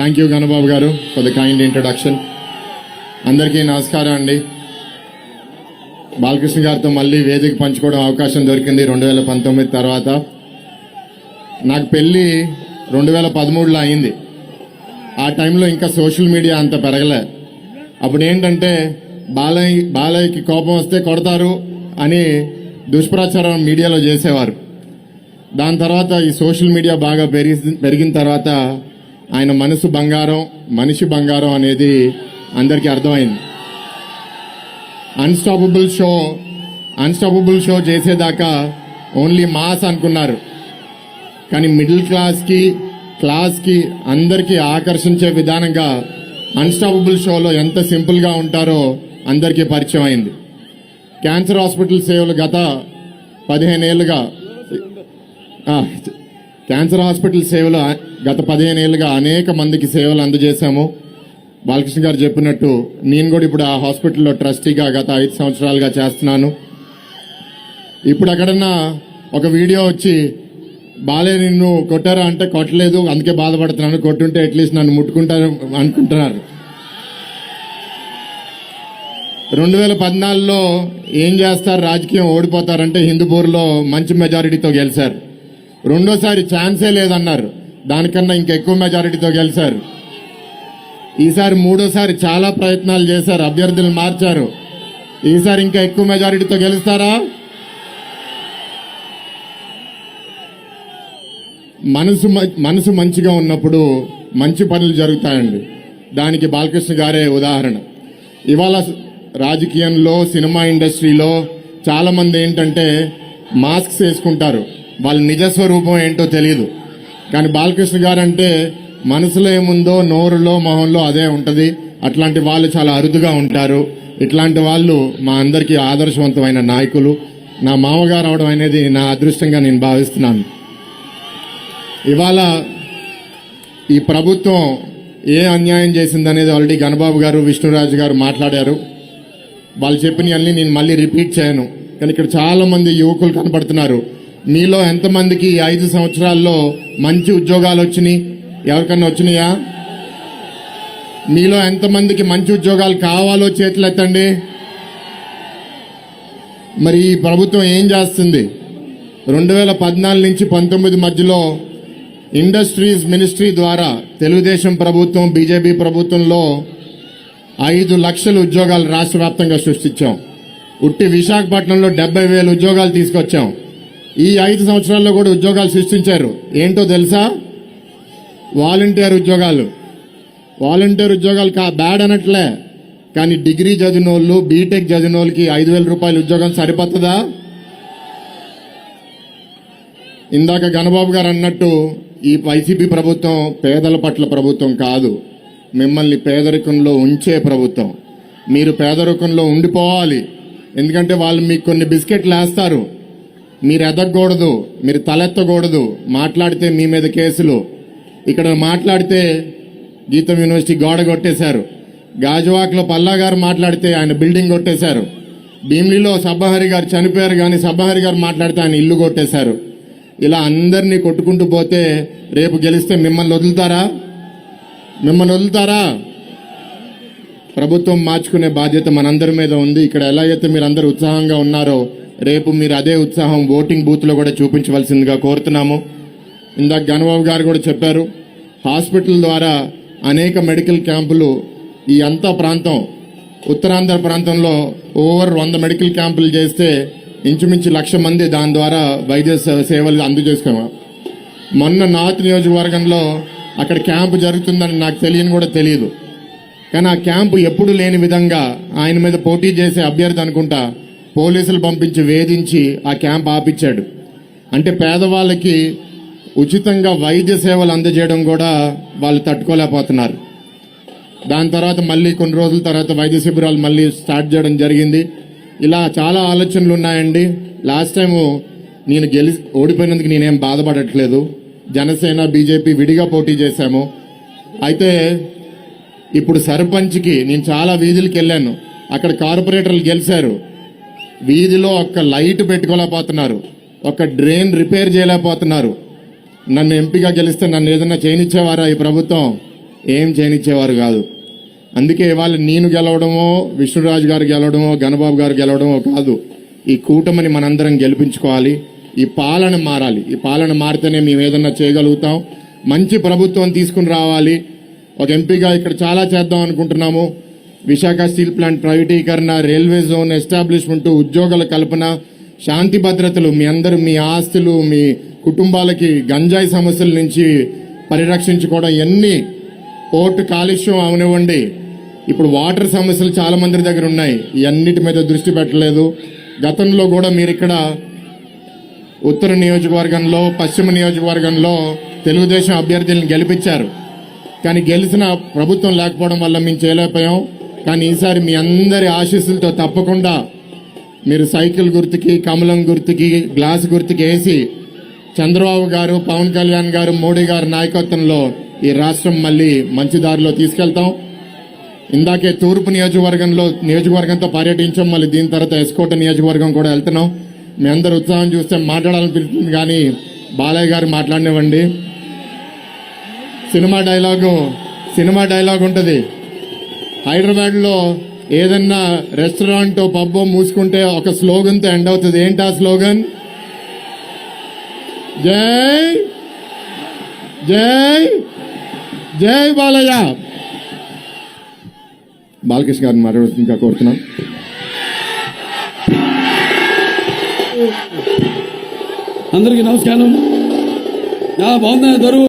Thank you Ganababu గారు for the kind introduction. అందరికీ నమస్కారం అండి. బాలకృష్ణ గారితో మళ్ళీ వేదిక పంచుకోవడం అవకాశం దొరికింది 2019 తర్వాత. నాకు పెళ్ళి 2013లో అయింది. ఆ టైంలో ఇంకా సోషల్ మీడియా అంత పెరగలే. అప్పుడు ఏంటంటే బాలయ్యకి కోపం వస్తే కొడతారు అని దుష్ప్రచారం మీడియాలో చేసేవారు. దాని తర్వాత ఈ సోషల్ మీడియా బాగా పెరిగిన తర్వాత ఆయన మనసు బంగారం, మనిషి బంగారం అనేది అందరికీ అర్థమైంది. అన్స్టాపబుల్ షో చేసేదాకా ఓన్లీ మాస్ అనుకున్నారు. కానీ మిడిల్ క్లాస్కి అందరికీ ఆకర్షించే విధానంగా అన్స్టాపబుల్ షోలో ఎంత సింపుల్గా ఉంటారో అందరికీ పరిచయం అయింది. క్యాన్సర్ హాస్పిటల్ సేవలు గత 15 ఏళ్లుగా క్యాన్సర్ హాస్పిటల్ సేవలు గత 15 ఏళ్లుగా అనేక మందికి సేవలు అందజేశాము. బాలకృష్ణ గారు చెప్పినట్టు నేను కూడా ఇప్పుడు ఆ హాస్పిటల్లో ట్రస్టీగా గత 5 సంవత్సరాలుగా చేస్తున్నాను. ఇప్పుడు ఎక్కడన్నా ఒక వీడియో వచ్చి బాలే నిన్ను కొట్టారా అంటే కొట్టలేదు, అందుకే బాధపడుతున్నాను, కొట్టుంటే అట్లీస్ట్ నన్ను ముట్టుకుంటారు అనుకుంటున్నారు. 2014లో ఏం చేస్తారు, రాజకీయం ఓడిపోతారంటే హిందూపూర్లో మంచి మెజారిటీతో గెలిచారు. రెండోసారి ఛాన్సే లేదన్నారు, దానికన్నా ఇంకా ఎక్కువ మెజారిటీతో గెలిచారు. ఈసారి మూడోసారి చాలా ప్రయత్నాలు చేశారు, అభ్యర్థులు మార్చారు. ఈసారి ఇంకా ఎక్కువ మెజారిటీతో గెలుస్తారా? మనసు మంచిగా ఉన్నప్పుడు మంచి పనులు జరుగుతాయండి. దానికి బాలకృష్ణ గారే ఉదాహరణ. ఇవాళ రాజకీయంలో, సినిమా ఇండస్ట్రీలో చాలా మంది ఏంటంటే మాస్క్స్ వేసుకుంటారు, వాళ్ళ నిజస్వరూపం ఏంటో తెలియదు. కానీ బాలకృష్ణ గారు అంటే మనసులో ఏముందో నోరులో మొహంలో అదే ఉంటుంది. అట్లాంటి వాళ్ళు చాలా అరుదుగా ఉంటారు. ఇట్లాంటి వాళ్ళు మా అందరికీ ఆదర్శవంతమైన నాయకులు. నా మామగారు అవడం అనేది నా అదృష్టంగా నేను భావిస్తున్నాను. ఇవాళ ఈ ప్రభుత్వం ఏ అన్యాయం చేసిందనేది ఆల్రెడీ గణబాబు గారు, విష్ణురాజు గారు మాట్లాడారు. వాళ్ళు చెప్పినవన్నీ నేను మళ్ళీ రిపీట్ చేయను. కానీ ఇక్కడ చాలా మంది యువకులు కనపడుతున్నారు. మీలో ఎంతమందికి 5 సంవత్సరాల్లో మంచి ఉద్యోగాలు వచ్చినాయి? ఎవరికన్నా వచ్చినాయా? మీలో ఎంతమందికి మంచి ఉద్యోగాలు కావాలో చేతులు ఎత్తండి. మరి ఈ ప్రభుత్వం ఏం చేస్తుంది? 2014 నుంచి 19 మధ్యలో ఇండస్ట్రీస్ మినిస్ట్రీ ద్వారా తెలుగుదేశం ప్రభుత్వం, బీజేపీ ప్రభుత్వంలో 5 లక్షల ఉద్యోగాలు రాష్ట్ర వ్యాప్తంగా సృష్టించాం. ఉట్టి విశాఖపట్నంలో 70,000 ఉద్యోగాలు తీసుకొచ్చాం. ఈ 5 సంవత్సరాల్లో కూడా ఉద్యోగాలు సృష్టించారు. ఏంటో తెలుసా? వాలంటీర్ ఉద్యోగాలు బ్యాడ్ అనట్లే. కానీ డిగ్రీ చదివిన వాళ్ళు, బీటెక్ చదివిన వాళ్ళకి 5,000 రూపాయల ఉద్యోగం సరిపోతుందా? ఇందాక గణబాబు గారు అన్నట్టు ఈ వైసీపీ ప్రభుత్వం పేదల పట్ల ప్రభుత్వం కాదు, మిమ్మల్ని పేదరికంలో ఉంచే ప్రభుత్వం. మీరు పేదరికంలో ఉండిపోవాలి. ఎందుకంటే వాళ్ళు మీకు కొన్ని బిస్కెట్లు వేస్తారు, మీరు ఎదగకూడదు, మీరు తలెత్తకూడదు. మాట్లాడితే మీ మీద కేసులు. ఇక్కడ మాట్లాడితే గీతం యూనివర్సిటీ గోడ కొట్టేశారు. గాజువాక్లో పల్లా గారు మాట్లాడితే ఆయన బిల్డింగ్ కొట్టేశారు. భీమిలిలో సబ్బహరి గారు చనిపోయారు, కానీ సబ్బహరి గారు మాట్లాడితే ఆయన ఇల్లు కొట్టేశారు. ఇలా అందరినీ కొట్టుకుంటూ పోతే రేపు గెలిస్తే మిమ్మల్ని వదులుతారా? ప్రభుత్వం మార్చుకునే బాధ్యత మనందరి మీద ఉంది. ఇక్కడ ఎలా అయితే మీరు అందరూ ఉత్సాహంగా ఉన్నారో రేపు మీరు అదే ఉత్సాహం ఓటింగ్ బూత్లో కూడా చూపించవలసిందిగా కోరుతున్నాము. ఇందాక గణబాబు గారు కూడా చెప్పారు, హాస్పిటల్ ద్వారా అనేక మెడికల్ క్యాంపులు ఈ అంతా ప్రాంతం, ఉత్తరాంధ్ర ప్రాంతంలో ఓవర్ 100 మెడికల్ క్యాంపులు చేస్తే ఇంచుమించు 1,00,000 మంది దాని ద్వారా వైద్య సేవలు అందజేసుకున్నాం. మొన్న నార్త్ నియోజకవర్గంలో అక్కడ క్యాంపు జరుగుతుందని నాకు తెలియదు. కానీ ఆ క్యాంపు ఎప్పుడు లేని విధంగా ఆయన మీద పోటీ చేసే అభ్యర్థి అనుకుంటా పోలీసులు పంపించి వేధించి ఆ క్యాంప్ ఆపిచ్చాడు. అంటే పేదవాళ్ళకి ఉచితంగా వైద్య సేవలు అందజేయడం కూడా వాళ్ళు తట్టుకోలేకపోతున్నారు. దాని తర్వాత మళ్ళీ కొన్ని రోజుల తర్వాత వైద్య శిబిరాలు మళ్ళీ స్టార్ట్ చేయడం జరిగింది. ఇలా చాలా ఆలోచనలు ఉన్నాయండి. లాస్ట్ టైము నేను ఓడిపోయినందుకు నేనేం బాధపడట్లేదు. జనసేన, బీజేపీ విడిగా పోటీ చేశాము. అయితే ఇప్పుడు సర్పంచ్కి నేను చాలా వీధులకు వెళ్ళాను. అక్కడ కార్పొరేటర్లు గెలిచారు. వీధిలో ఒక్క లైట్ పెట్టుకోలేకపోతున్నారు, ఒక్క డ్రైన్ రిపేర్ చేయలేకపోతున్నారు. నన్ను ఎంపీగా గెలిస్తే నన్ను ఏదన్నా చేయనిచ్చేవారా ఈ ప్రభుత్వం? ఏం చేయనిచ్చేవారు కాదు. అందుకే ఇవాళ నేను గెలవడమో, విష్ణురాజు గారు గెలవడమో, గణబాబు గారు గెలవడమో కాదు, ఈ కూటమిని మనందరం గెలిపించుకోవాలి. ఈ పాలన మారాలి. ఈ పాలన మారితేనే మేము ఏదన్నా చేయగలుగుతాం. మంచి ప్రభుత్వం తీసుకుని రావాలి. ఒక ఎంపీగా ఇక్కడ చాలా చేద్దాం అనుకుంటున్నాము. విశాఖ స్టీల్ ప్లాంట్ ప్రైవేటీకరణ, రైల్వే జోన్ ఎస్టాబ్లిష్మెంట్, ఉద్యోగాల కల్పన, శాంతి భద్రతలు, మీ అందరూ మీ ఆస్తులు, మీ కుటుంబాలకి గంజాయి సమస్యల నుంచి పరిరక్షించుకోవడం, ఎన్ని పోర్టు కాలుష్యం అవనివ్వండి, ఇప్పుడు వాటర్ సమస్యలు చాలా మంది దగ్గర ఉన్నాయి. ఇవన్నిటి మీద దృష్టి పెట్టలేదు. గతంలో కూడా మీరు ఇక్కడ ఉత్తర నియోజకవర్గంలో, పశ్చిమ నియోజకవర్గంలో తెలుగుదేశం అభ్యర్థులను గెలిపించారు. కానీ గెలిచిన ప్రభుత్వం లేకపోవడం వల్ల మేము చేయలేకపోయాం. కానీ ఈసారి మీ అందరి ఆశీస్సులతో తప్పకుండా మీరు సైకిల్ గుర్తుకి, కమలం గుర్తుకి, గ్లాస్ గుర్తుకి వేసి చంద్రబాబు గారు, పవన్ కళ్యాణ్ గారు, మోడీ గారి నాయకత్వంలో ఈ రాష్ట్రం మళ్ళీ మంచి దారిలో తీసుకెళ్తాం. ఇందాకే తూర్పు నియోజకవర్గంతో పర్యటించాం. మళ్ళీ దీని తర్వాత ఎస్కోట నియోజకవర్గం కూడా వెళ్తున్నాం. మీ అందరు ఉత్సాహం చూస్తే మాట్లాడాలనిపిస్తుంది, కానీ బాలయ్య గారు మాట్లాడినివ్వండి. సినిమా డైలాగ్ ఉంటుంది. హైదరాబాద్లో ఏదన్నా రెస్టారెంట్, పబ్ మూసుకుంటే ఒక స్లోగన్తో ఎండ్ అవుతుంది. ఏంటి ఆ స్లోగన్? జై జై జై బాలయ్య. బాలకృష్ణ గారిని మాట్లాడుతుందిగా కోరుతున్నాం. అందరికీ నమస్కారం. బాగుందా దొరువు?